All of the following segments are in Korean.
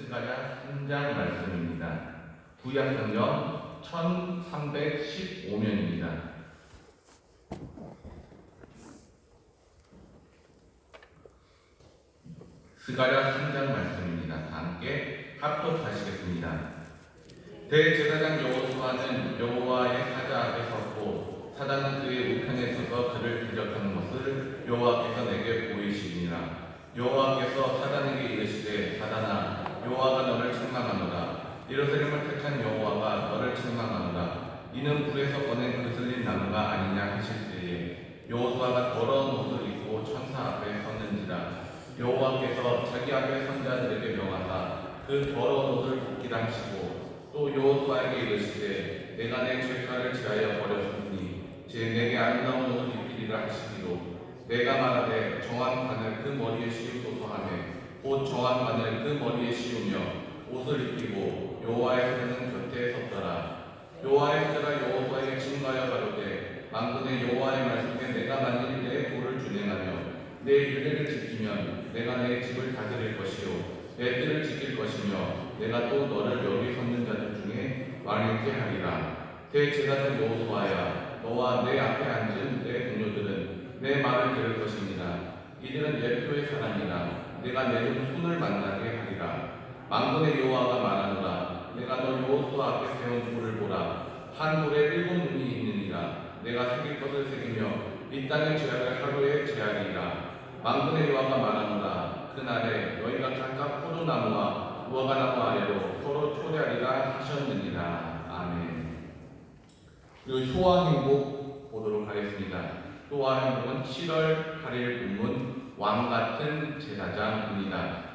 스가랴 3장 말씀입니다. 구약성경 1315면입니다. 스가랴 3장 말씀입니다. 다 함께 합독하시겠습니다. 대제사장 여호수아는 여호와의 사자 앞에 섰고 사단은 그의 우편에 서서 그를 대적하는 것을 여호와께서 내게 보이시니라. 여호와께서 사단에게 이르시되 사단아 여호와가 너를 책망하노라. 예루살렘을 택한 여호와가 너를 책망하노라. 이는 불에서 꺼낸 그슬린 나무가 아니냐 하실 때에 여호수아가 더러운 옷을 입고 천사 앞에 섰는지라. 여호와께서 자기 앞에 선 자들에게 명하사 그 더러운 옷을 벗기라 하시고 또 여호수아에게 이르시되 내가 내 죄가를 지하여 버렸으니 내게 아름다운 옷을 입히리라 하시기로 내가 말하되 정한 관을 그 머리에 씌우소서 하매 곧 정한 관을 그 머리에 씌우며 옷을 입히고 여호와의 사자는 곁에 섰더라. 여호와의 사자가 여호수아에게 증거하여 가로되 만군의 여호와의 말씀에 내가 만일 내 도를 준행하며 내 율례를 지키면 내가 내 집을 다스릴 것이요 내 뜰을 지킬 것이며 내가 또 너를 여기 섰는 자들 중에 왕있게 하리라. 대제사장 여호수아야 너와 내 앞에 앉은 내 동료들은 내 말을 들을 것입니다. 이들은 내 표의 사람이라. 내가 내중 손을 만나게 하리라. 만군의 여호와가 말하노라. 내가 너 여호수아 앞에 세운 돌을 보라. 한 돌에 7눈이 있느니라. 내가 새길 것을 새기며 이 땅의 죄악을 하루에 제하리라. 만군의 여호와가 말하노라. 그날에 너희가 각각 포도나무와 무화과나무 아래로 서로 초대하리라 하셨느니라. 아멘. 그리고 효와 행복 보도록 하겠습니다. 효와 행복은 7월 8일 본문 왕같은 제사장입니다.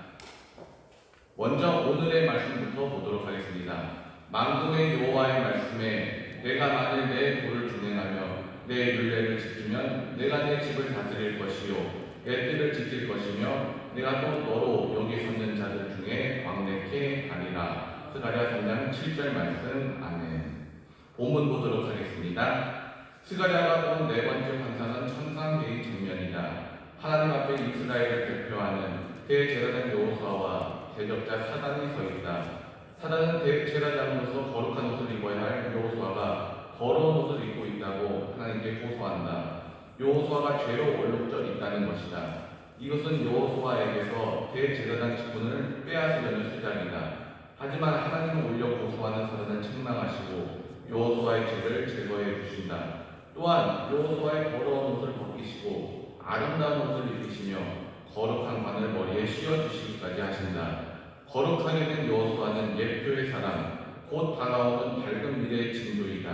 먼저 오늘의 말씀부터 보도록 하겠습니다. 만군의 여호와의 말씀에 내가 만일 내 도를 준행하며 내 율례를 지키면 내가 내 집을 다스릴 것이요 내 뜰을 지킬 것이며 내가 또 너로 여기 섰는 자들 중에 왕되게 하리라. 스가랴 3장 7절 말씀. 아멘. 본문 보도록 하겠습니다. 스가랴가 본 네 번째 환상은 천상계의 정면이다. 하나님 앞에 이스라엘을 대표하는 대제사장 여호수아와 대적자 사단이 서 있다. 사단은 대제사장으로서 거룩한 옷을 입어야 할 여호수아가 더러운 옷을 입고 있다고 하나님께 호소한다. 여호수아가 죄로 얼룩져 있다는 것이다. 이것은 여호수아에게서 대제사장 직분을 빼앗으려는 수작이다. 하지만 하나님을 올려 고소하는 사단을 책망하시고 여호수아의 죄를 제거해 주신다. 또한 여호수아의 더러운 옷을 벗기시고 아름다운 옷을 입히시며 거룩한 관을 머리에 씌워주시기까지 하신다. 거룩하게 된 여호수아는 예표의 사람, 곧 다가오는 밝은 미래의 징조이다.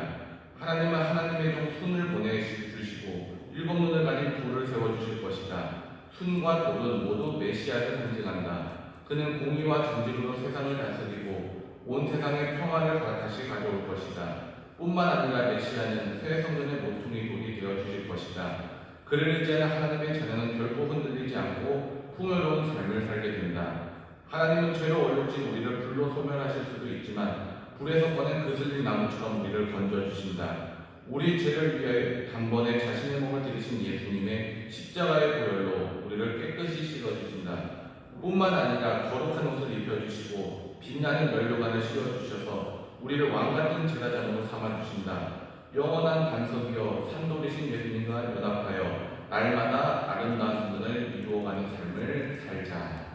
하나님은 하나님의 종 순을 보내주시고 7눈을 가진 돌을 세워주실 것이다. 순과 돌은 모두 메시아를 상징한다. 그는 공의와 정직으로 세상을 다스리고 온 세상의 평화를 다시 가져올 것이다. 뿐만 아니라 메시아는 새 성전의 모퉁이 돌이 되어 주실 것이다. 그를 의지하는 하나님의 자녀는 결코 흔들리지 않고 풍요로운 삶을 살게 된다. 하나님은 죄로 얼룩진 우리를 불로 소멸하실 수도 있지만 불에서 꺼낸 그슬린 나무처럼 우리를 건져주신다. 우리 죄를 위해 단번에 자신의 몸을 들이신 예수님의 십자가의 보혈로 우리를 깨끗이 씻어주신다. 뿐만 아니라 거룩한 옷을 입혀주시고 빛나는 면류관을 씌워주셔서 우리를 왕같은 제사장으로 삼아주신다. 영원한 반석이여 산돌이신 예수님과 연합하여 날마다 아름다운 분을 이루어가는 삶을 살자.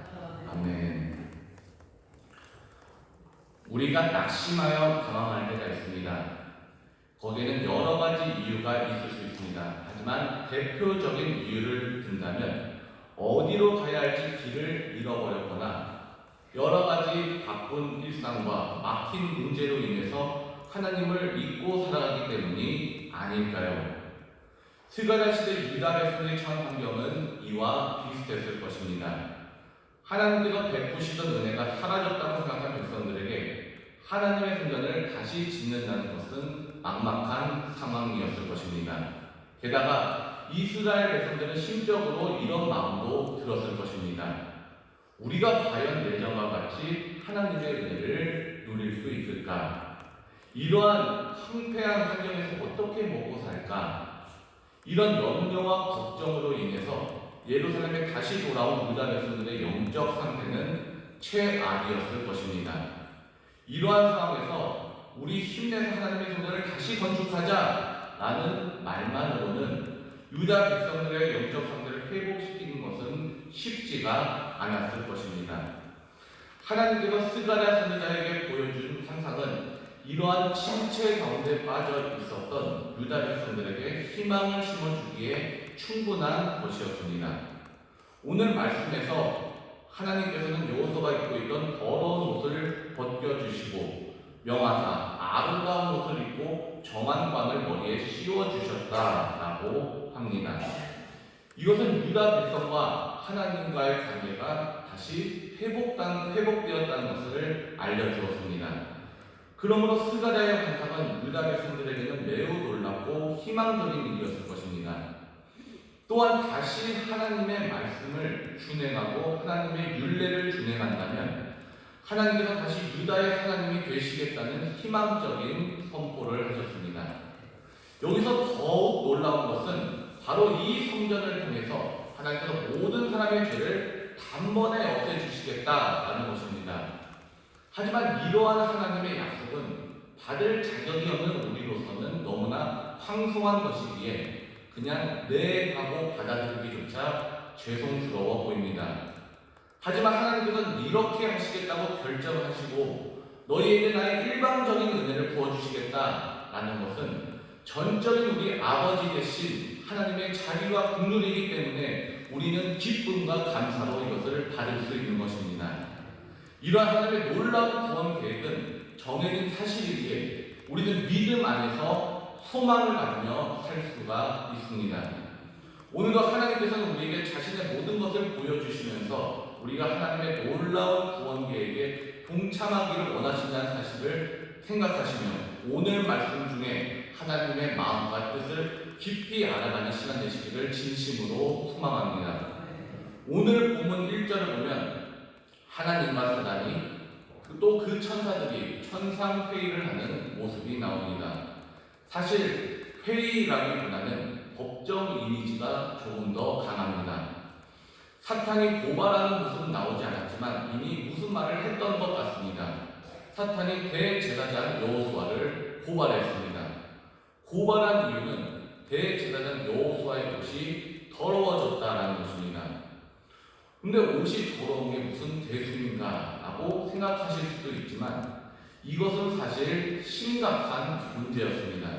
아멘. 우리가 낙심하여 방황할 때가 있습니다. 거기에는 여러 가지 이유가 있을 수 있습니다. 하지만 대표적인 이유를 든다면 어디로 가야 할지 길을 잃어버렸거나 여러 가지 바쁜 일상과 막힌 문제로 인해서 하나님을 잊고 살아가기 때문이 아닐까요? 스가랴 시대 유다 백성의 처한 환경은 이와 비슷했을 것입니다. 하나님께서 베푸시던 은혜가 사라졌다고 생각한 백성들에게 하나님의 성전을 다시 짓는다는 것은 막막한 상황이었을 것입니다. 게다가 이스라엘 백성들은 심적으로 이런 마음도 들었을 것입니다. 우리가 과연 예전과 같이 하나님의 은혜를 누릴 수 있을까? 이러한 황폐한 환경에서 어떻게 먹고 살까? 이런 염려와 걱정으로 인해서 예루살렘에 다시 돌아온 유다 백성들의 영적 상태는 최악이었을 것입니다. 이러한 상황에서 우리 힘내서 하나님의 성전을 다시 건축하자라는 말만으로는 유다 백성들의 영적 상태를 회복시키는 것은 쉽지가 않았을 것입니다. 하나님께서 스가랴 선지자에게 보여준 환상은 이러한 침체 가운데 빠져 있었던 유다 백성들에게 희망을 심어주기에 충분한 것이었습니다. 오늘 말씀에서 하나님께서는 여호수아가 입고 있던 더러운 옷을 벗겨주시고 명하사 아름다운 옷을 입고 정한 관을 머리에 씌워주셨다라고 합니다. 이것은 유다 백성과 하나님과의 관계가 다시 회복되었다는 것을 알려주었습니다. 그러므로 스가랴의 환상은 유다 백성들에게는 매우 놀랍고 희망적인 일이었을 것입니다. 또한 다시 하나님의 말씀을 준행하고 하나님의 율례를 준행한다면 하나님께서 다시 유다의 하나님이 되시겠다는 희망적인 선포를 하셨습니다. 여기서 더욱 놀라운 것은 바로 이 성전을 통해서 하나님께서 모든 사람의 죄를 단번에 없애주시겠다라는 것입니다. 하지만 이러한 하나님의 약속은 받을 자격이 없는 우리로서는 너무나 황송한 것이기에 그냥 네 하고 받아들이기조차 죄송스러워 보입니다. 하지만 하나님께서는 이렇게 하시겠다고 결정하시고 너희에게 나의 일방적인 은혜를 부어주시겠다라는 것은 전적인 우리 아버지 되신 하나님의 자비와 긍휼이기 때문에 우리는 기쁨과 감사로 이것을 받을 수 있는 것입니다. 이러한 하나님의 놀라운 구원 계획은 정해진 사실이기에 우리는 믿음 안에서 소망을 가지며 살 수가 있습니다. 오늘도 하나님께서는 우리에게 자신의 모든 것을 보여주시면서 우리가 하나님의 놀라운 구원 계획에 동참하기를 원하신다는 사실을 생각하시며 오늘 말씀 중에 하나님의 마음과 뜻을 깊이 알아가는 시간 되시기를 진심으로 소망합니다. 오늘 본문 1절을 보면 하나님과 사단이 또 그 천사들이 천상회의를 하는 모습이 나옵니다. 사실 회의라기보다는 법정 이미지가 조금 더 강합니다. 사탄이 고발하는 모습은 나오지 않았지만 이미 무슨 말을 했던 것 같습니다. 사탄이 대제사장 여호수아를 고발했습니다. 고발한 이유는 대제사장 여호수아의 옷이 더러워졌다라는 것입니다. 근데 옷이 더러운 게 무슨 대수인가 라고 생각하실 수도 있지만 이것은 사실 심각한 문제였습니다.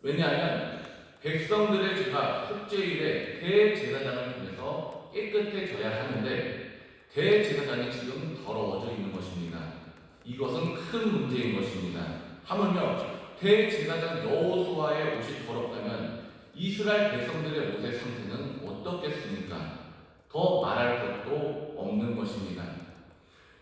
왜냐하면 백성들의 죄가 속죄일에 대제사장을 통해서 깨끗해져야 하는데 대제사장이 지금 더러워져 있는 것입니다. 이것은 큰 문제인 것입니다. 하물며 대제사장 여호수아의 옷이 더럽다면 이스라엘 백성들의 옷의 상태는 어떻겠습니까? 더 말할 것도 없는 것입니다.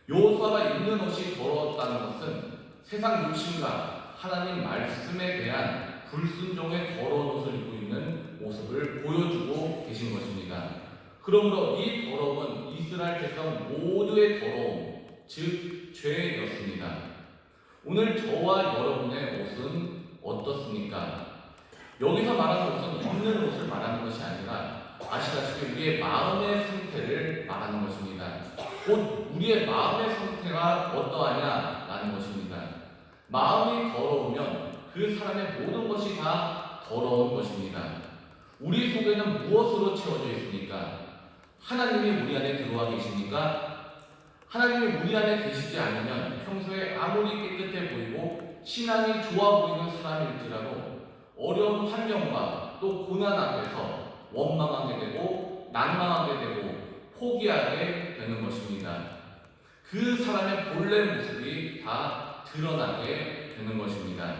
여호수아가 입는 옷이 더러웠다는 것은 세상 욕심과 하나님 말씀에 대한 불순종의 더러운 옷을 입고 있는 모습을 보여주고 계신 것입니다. 그러므로 이 더러움은 이스라엘 백성 모두의 더러움, 즉 죄였습니다. 오늘 저와 여러분의 옷은 어떻습니까? 여기서 말하는 옷은 입는 옷을 말하는 것이 아니라 아시다시피 우리의 마음의 상태를 말하는 것입니다. 곧 우리의 마음의 상태가 어떠하냐라는 것입니다. 마음이 더러우면 그 사람의 모든 것이 다 더러운 것입니다. 우리 속에는 무엇으로 채워져 있습니까? 하나님이 우리 안에 들어와 계십니까? 하나님이 우리 안에 계시지 않으면 평소에 아무리 깨끗해 보이고 신앙이 좋아 보이는 사람일지라도 어려운 환경과 또 고난 앞에서 원망하게 되고 낙망하게 되고 포기하게 되는 것입니다. 그 사람의 본래 모습이 다 드러나게 되는 것입니다.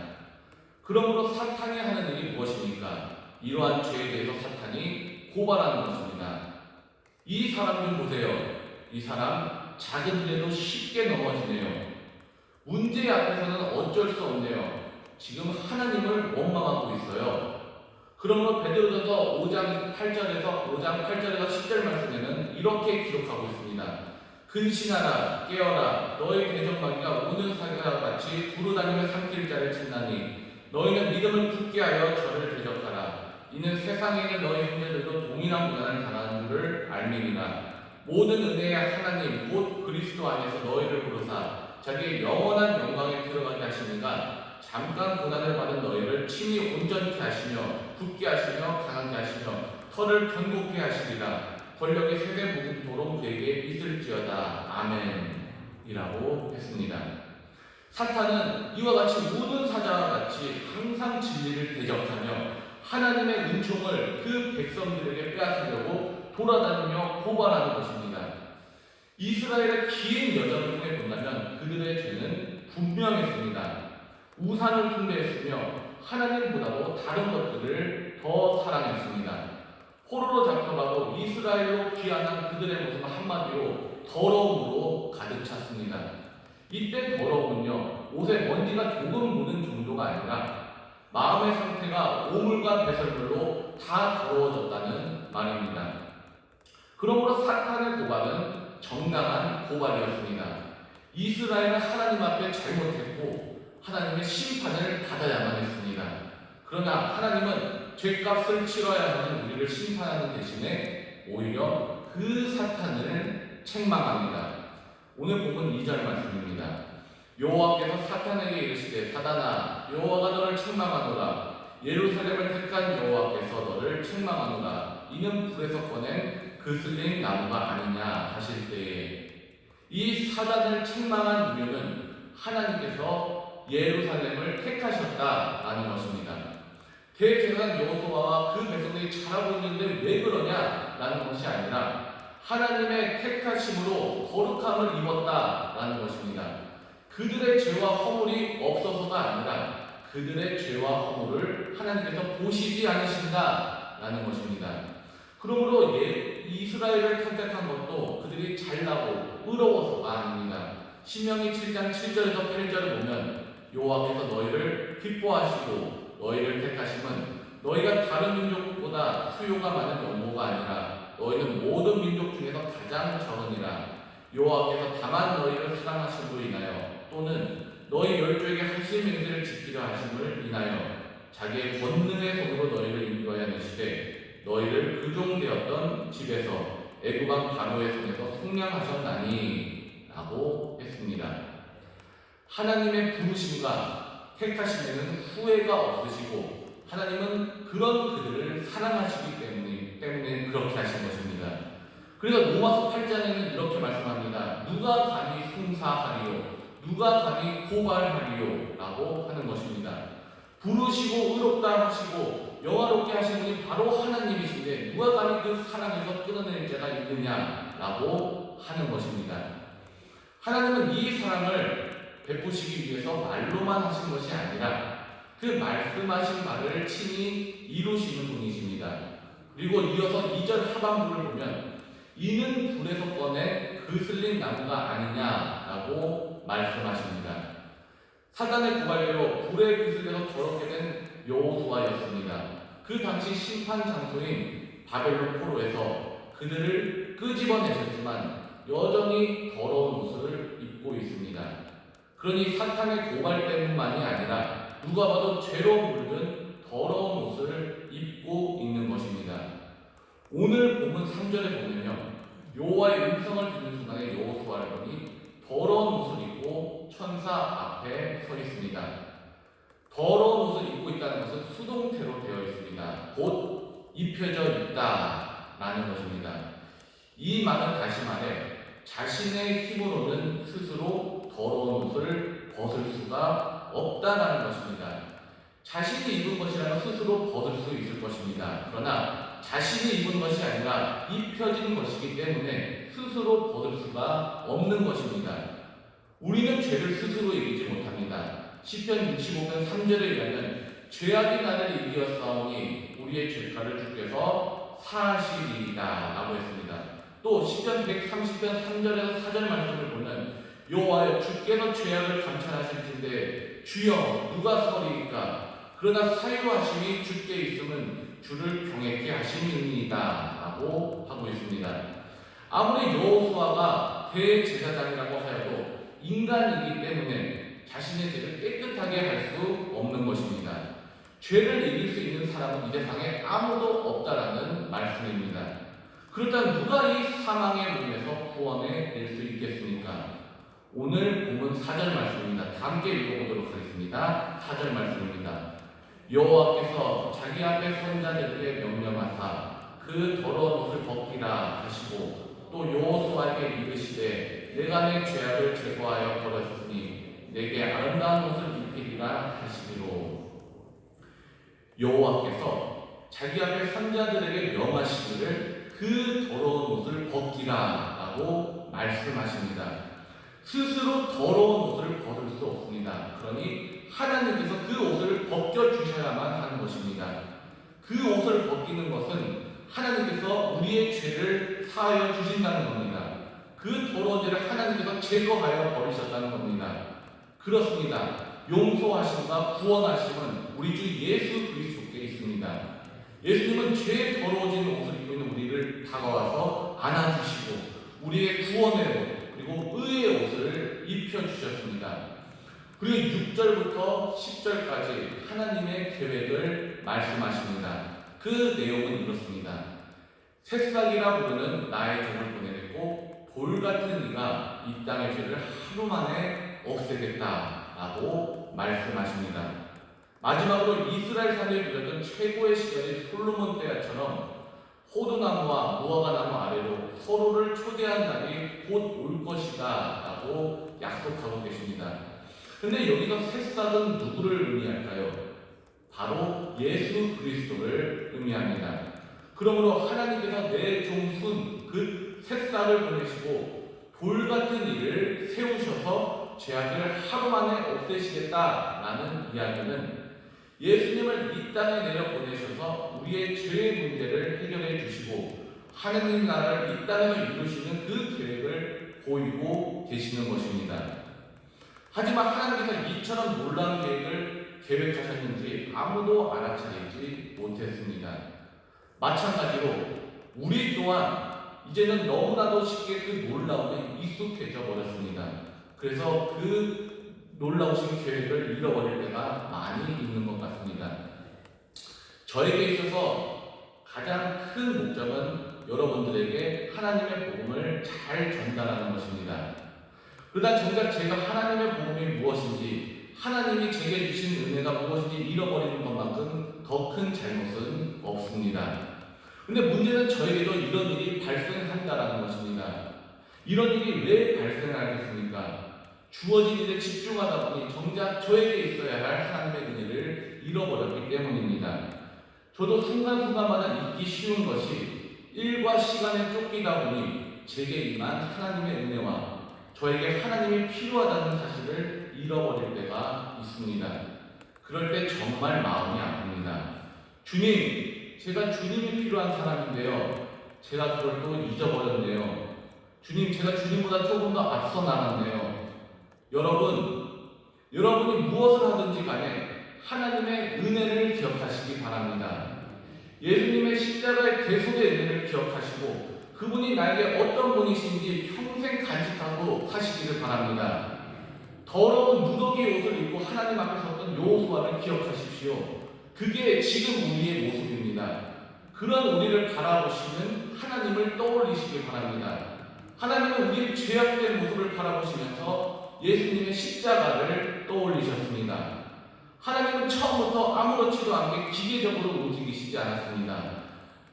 그러므로 사탄이 하는 일이 무엇입니까? 이러한 죄에 대해서 사탄이 고발하는 것입니다. 이 사람 좀 보세요. 이 사람 작은 일에도 쉽게 넘어지네요. 문제 앞에서는 어쩔 수 없네요. 지금 하나님을 원망하고 있어요. 그러므로 베드로전서 5장 8절에서 10절 말씀에는 이렇게 기록하고 있습니다. 근신하라 깨어라 너희 대적마귀가 우는 사자와 같이 두루다니며 삼킬 자를 찾나니 너희는 믿음을 굳게 하여 저를 대적하라. 이는 세상에 있는 너희 형제들도 동일한 고난을 당하는 줄을 알미니라. 모든 은혜의 하나님 곧 그리스도 안에서 너희를 부르사 자기의 영원한 영광에 들어가게 하시니가 잠깐 고난을 받은 너희를 친히 온전케 하시며 굳게 하시며 강하게 하시며 털을 견고케 하시리라. 권력의 세대 무궁토록 그에게 있을지어다. 아멘이라고 했습니다. 사탄은 이와 같이 모든 사자와 같이 항상 진리를 대적하며 하나님의 은총을 그 백성들에게 빼앗으려고 돌아다니며 고발하는 것입니다. 이스라엘의 긴 여정을 통해 본다면 그들의 죄는 분명했습니다. 우상을 숭배했으며 하나님보다도 다른 것들을 더 사랑했습니다. 포로로 잡혀가고 이스라엘로 귀환한 그들의 모습은 한마디로 더러움으로 가득 찼습니다. 이때 더러움은요, 옷에 먼지가 조금 묻은 정도가 아니라 마음의 상태가 오물과 배설물로 다 더러워졌다는 말입니다. 그러므로 사탄의 고발은 정당한 고발이었습니다. 이스라엘은 하나님 앞에 잘못했고 하나님의 심판을 받아야만 했습니다. 그러나 하나님은 죄값을 치러야 하는 우리를 심판하는 대신에 오히려 그 사탄을 책망합니다. 오늘 본문 2절 말씀입니다. 여호와께서 사탄에게 이르시되 사단아 여호와가 너를 책망하노라. 예루살렘을 택한 여호와께서 너를 책망하노라. 이는 불에서 꺼낸 그슬린 나무가 아니냐 하실 때에 이 사단을 책망한 이유는 하나님께서 예루살렘을 택하셨다라는 것입니다. 대제사장 여호수아와 그 백성들이 잘하고 있는데 왜 그러냐라는 것이 아니라 하나님의 택하심으로 거룩함을 입었다라는 것입니다. 그들의 죄와 허물이 없어서가 아니라 그들의 죄와 허물을 하나님께서 보시지 않으신다라는 것입니다. 그러므로 이스라엘을 선택한 것도 그들이 잘나고 의로워서가 아닙니다. 신명기 7장 7절에서 8절을 보면 여호와께서 너희를 기뻐하시고 너희를 택하심은 너희가 다른 민족보다 수요가 많은 연고가 아니라 너희는 모든 민족 중에서 가장 적으니라. 여호와께서 다만 너희를 사랑하심으로 인하여 또는 너희 열조에게 하실 맹세를 지키려 하심을 인하여 자기의 권능의 손으로 너희를 인도하여 내시되 너희를 그종되었던 집에서 애굽왕 바로의 손에서 속량하셨나니 라고 했습니다. 하나님의 부르심과 택하심에는 후회가 없으시고 하나님은 그런 그들을 사랑하시기 때문에 그렇게 하신 것입니다. 그래서 로마서 8장에는 이렇게 말씀합니다. 누가 감히 송사하리요? 누가 감히 고발하리요? 라고 하는 것입니다. 부르시고 의롭다 하시고 영화롭게 하신 분이 바로 하나님이신데 누가 감히 그 사랑에서 끊어낼 자가 있느냐라고 하는 것입니다. 하나님은 이 사랑을 베푸시기 위해서 말로만 하신 것이 아니라 그 말씀하신 바를 친히 이루시는 분이십니다. 그리고 이어서 2절 하반부를 보면 이는 불에서 꺼낸 그슬린 나무가 아니냐라고 말씀하십니다. 사단의 고발대로 불에 그슬려서 더럽게 된 여호수아였습니다. 그 당시 심판 장소인 바벨론 포로에서 그들을 끄집어내셨지만 여전히 더러운 옷을 입고 있습니다. 그러니 사탄의 고발 때문만이 아니라 누가 봐도 죄로 물든 더러운 옷을 입고 있는 것입니다. 오늘 본문 3절에 보면요, 여호와의 음성을 듣는 순간에 여호수아를 보니 더러운 옷을 입고 천사 앞에 서 있습니다. 더러운 옷을 입고 있다는 것은 수동태로 되어 있습니다. 곧 입혀져 있다라는 것입니다. 이 말은 다시 말해 자신의 힘으로는 스스로 더러운 옷을 벗을 수가 없다라는 것입니다. 자신이 입은 것이라면 스스로 벗을 수 있을 것입니다. 그러나 자신이 입은 것이 아니라 입혀진 것이기 때문에 스스로 벗을 수가 없는 것입니다. 우리는 죄를 스스로 이기지 못합니다. 시편 65편 3절에 의하면 죄악이 나를 이기었사오니 우리의 죄가를 주께서 사하시리이다 라고 했습니다. 또 시편 130편 3절에서 4절 말씀을 보면 여호와여 주께서 죄악을 감찰하실진데 주여 누가 서리이까 그러나 사유하심이 주께 있음은 주를 경외케 하심이니이다 라고 하고 있습니다. 아무리 여호수아가 대제사장이라고 하여도 인간이기 때문에 자신의 죄를 깨끗하게 할 수 없는 것입니다. 죄를 이길 수 있는 사람은 이 세상에 아무도 없다라는 말씀입니다. 그렇다면 누가 이 사망의 몸에서 구원해 낼 수 있겠습니까? 오늘 본문 4절 말씀입니다. 다 함께 읽어보도록 하겠습니다. 4절 말씀입니다. 여호와께서 자기 앞에 선자들에게 명령하사 그 더러운 옷을 벗기라 하시고 또 여호수아에게 이르시되 내가 내 죄악을 제거하여 버렸으니 내게 아름다운 옷을 입히리라 하시기로. 여호와께서 자기 앞에 선자들에게 명하시기를 그 더러운 옷을 벗기라 라고 말씀하십니다. 스스로 더러운 옷을 벗을 수 없습니다. 그러니 하나님께서 그 옷을 벗겨주셔야만 하는 것입니다. 그 옷을 벗기는 것은 하나님께서 우리의 죄를 사하여 주신다는 겁니다. 그 더러운 죄를 하나님께서 제거하여 버리셨다는 겁니다. 그렇습니다. 용서하심과 구원하심은 우리 주 예수 그리스도께 있습니다. 예수님은 죄에 더러워진 옷을 입고 있는 우리를 다가와서 안아주시고 우리의 구원의 옷 그리고 의의 옷을 입혀주셨습니다. 그리고 6절부터 10절까지 하나님의 계획을 말씀하십니다. 그 내용은 이렇습니다. 새싹이라 부르는 나의 종을 보내겠고 돌 같은 이가 이 땅의 죄를 하루 만에 없애겠다라고 말씀하십니다. 마지막으로 이스라엘 산에 누렸던 최고의 시절인 솔로몬 때처럼 호두나무와 무화과나무 아래로 서로를 초대한 날이 곧 올 것이다 라고 약속하고 계십니다. 그런데 여기서 새싹은 누구를 의미할까요? 바로 예수 그리스도를 의미합니다. 그러므로 하나님께서 내 종순 그 새싹을 보내시고 돌 같은 이를 세우셔서 죄악을 하루 만에 없애시겠다라는 이야기는 예수님을 이 땅에 내려 보내셔서 우리의 죄의 문제를 해결해 주시고 하나님 나라를 이 땅에서 이루시는 그 계획을 보이고 계시는 것입니다. 하지만 하나님께서 이처럼 놀라운 계획을 계획하셨는지 아무도 알아차리지 못했습니다. 마찬가지로 우리 또한 이제는 너무나도 쉽게 그 놀라움에 익숙해져 버렸습니다. 그래서 그 놀라우신 계획을 잃어버릴 때가 많이 있는 것 같습니다. 저에게 있어서 가장 큰 목적은 여러분들에게 하나님의 복음을 잘 전달하는 것입니다. 그러다 정작 제가 하나님의 복음이 무엇인지 하나님이 제게 주신 은혜가 무엇인지 잃어버리는 것만큼 더 큰 잘못은 없습니다. 근데 문제는 저에게도 이런 일이 발생한다는 것입니다. 이런 일이 왜 발생하겠습니까? 주어진 일에 집중하다 보니 정작 저에게 있어야 할 하나님의 은혜를 잃어버렸기 때문입니다. 저도 순간순간마다 잊기 쉬운 것이 일과 시간에 쫓기다 보니 제게 임한 하나님의 은혜와 저에게 하나님이 필요하다는 사실을 잃어버릴 때가 있습니다. 그럴 때 정말 마음이 아픕니다. 주님, 제가 주님이 필요한 사람인데요. 제가 그걸 또 잊어버렸네요. 주님, 제가 주님보다 조금 더 앞서 나갔네요. 여러분이 무엇을 하든지 간에 하나님의 은혜를 기억하시기 바랍니다. 예수님의 십자가의 대속의 은혜를 기억하시고 그분이 나에게 어떤 분이신지 평생 간직하고 사시기를 바랍니다. 더러운 누더기 옷을 입고 하나님 앞에 섰던 여호수아를 기억하십시오. 그게 지금 우리의 모습입니다. 그런 우리를 바라보시는 하나님을 떠올리시기 바랍니다. 하나님은 우리의 죄악된 모습을 바라보시면서 예수님의 십자가를 떠올리셨습니다. 하나님은 처음부터 아무렇지도 않게 기계적으로 움직이시지 않았습니다.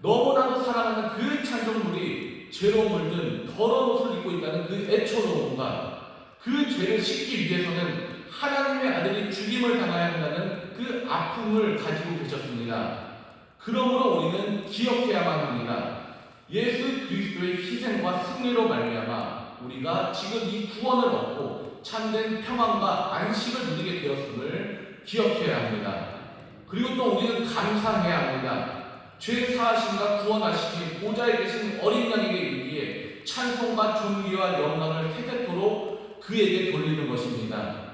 너무나도 사랑하는 그 찬송물이 죄로 물든 더러운 옷을 입고 있다는 그 애처로움과 그 죄를 씻기 위해서는 하나님의 아들이 죽임을 당해야 한다는 그 아픔을 가지고 계셨습니다. 그러므로 우리는 기억해야만 합니다. 예수 그리스도의 희생과 승리로 말미암아 우리가 지금 이 구원을 얻고 참된 평안과 안식을 누리게 되었음을 기억해야 합니다. 그리고 또 우리는 감사해야 합니다. 죄 사하심과 구원하심이 보좌에 계신 어린 양에게 이르기에 찬송과 존귀와 영광을 세세토록 그에게 돌리는 것입니다.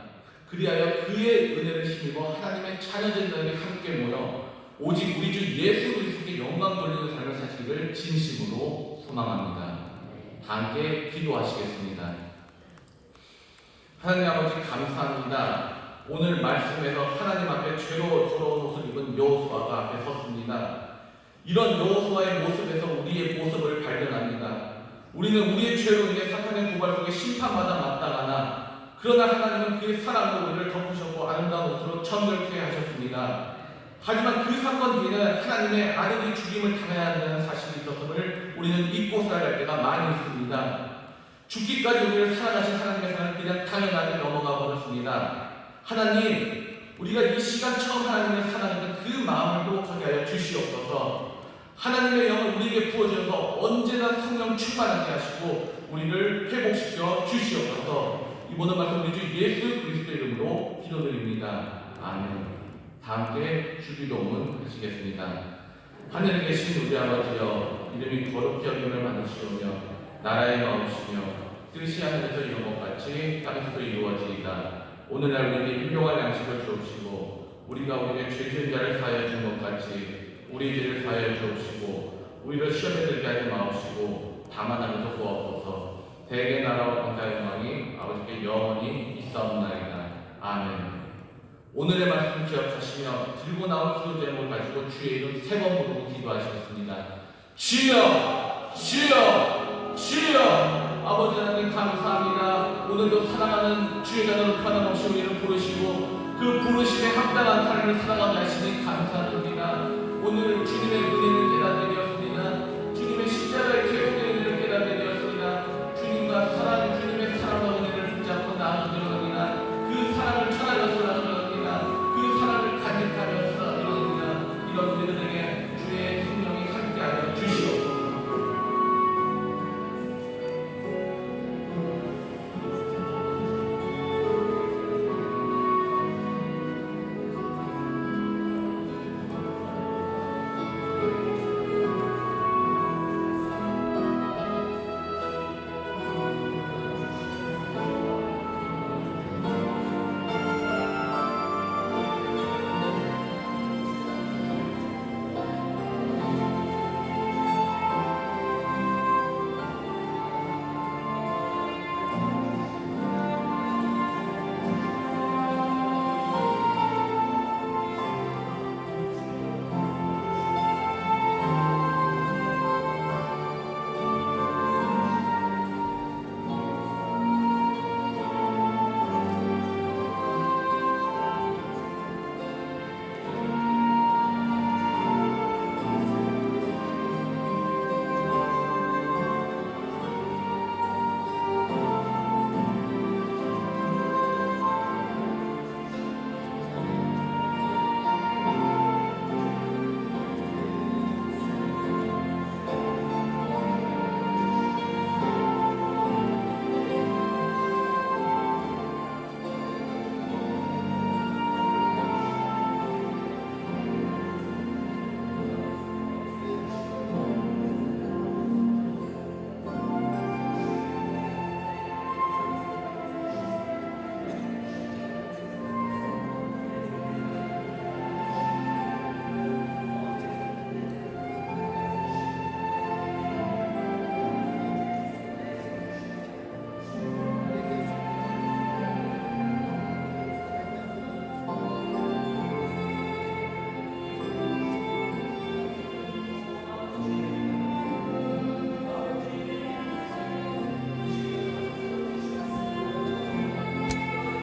그리하여 그의 은혜를 힘입어 하나님의 자녀된 자들이 함께 모여 오직 우리 주 예수 그리스도께 영광 돌리는 삶을 사시기를 진심으로 소망합니다. 다 함께 기도하시겠습니다. 하나님 아버지 감사합니다. 오늘 말씀에서 하나님 앞에 죄로 더러운 옷을 입은 여호수아가 앞에 섰습니다. 이런 여호수아의 모습에서 우리의 모습을 발견합니다. 우리는 우리의 죄로 인해 사탄의 고발 속에 심판받아 마땅하나 그러나 하나님은 그의 사랑으로 우리를 덮으셨고 아름다운 옷으로 정결케 하셨습니다. 하지만 그 사건 뒤에는 하나님의 아들이 죽임을 당해야 한다는 사실이 있었음을 우리는 잊고 살아갈 때가 많이 있습니다. 죽기까지 우리를 사랑하신 하나님의 사랑을 그냥 당연하게 넘어가 버렸습니다. 하나님, 우리가 이 시간 처음 하나님을 사랑하는 그 마음을 회복하게 하여 주시옵소서. 하나님의 영을 우리에게 부어주셔서 언제나 성령 충만하게 하시고 우리를 회복시켜 주시옵소서. 이 모든 말씀 우리 주 예수 그리스도 이름으로 기도드립니다. 아멘. 다 함께 주기도문 하시겠습니다. 하늘에 계신 우리 아버지여, 이름이 거룩히 여김을 받으시오며 나라의 마음이시며 뜻이 하늘에서 이룬 것 같이 땅에서도 이루어지이다. 오늘날 우리에게 일용할 양식을 주옵시고 우리가 우리에게 죄 지은 자를 사하여 준 것 같이 우리 죄를 사하여 주옵시고 우리를 시험에 들게 하지 마옵시고 다만 하면서 구하옵소서. 대개 나라와 권세와 영광이 아버지께 영원히 있사옵나이다. 아멘. 오늘의 말씀 기억하시며 들고 나온 기도 제목을 가지고 주의 이름 3번 부르고 기도하시겠습니다. 주여! 주여! 주여! 아버지 하나님 감사합니다. 오늘도 사랑하는 주의 자녀로 변함없이 우리를 부르시고 그 부르심에 합당한 삶을 살아가게 하시니 감사드립니다. 오늘 주님의 은혜를 깨닫게 되어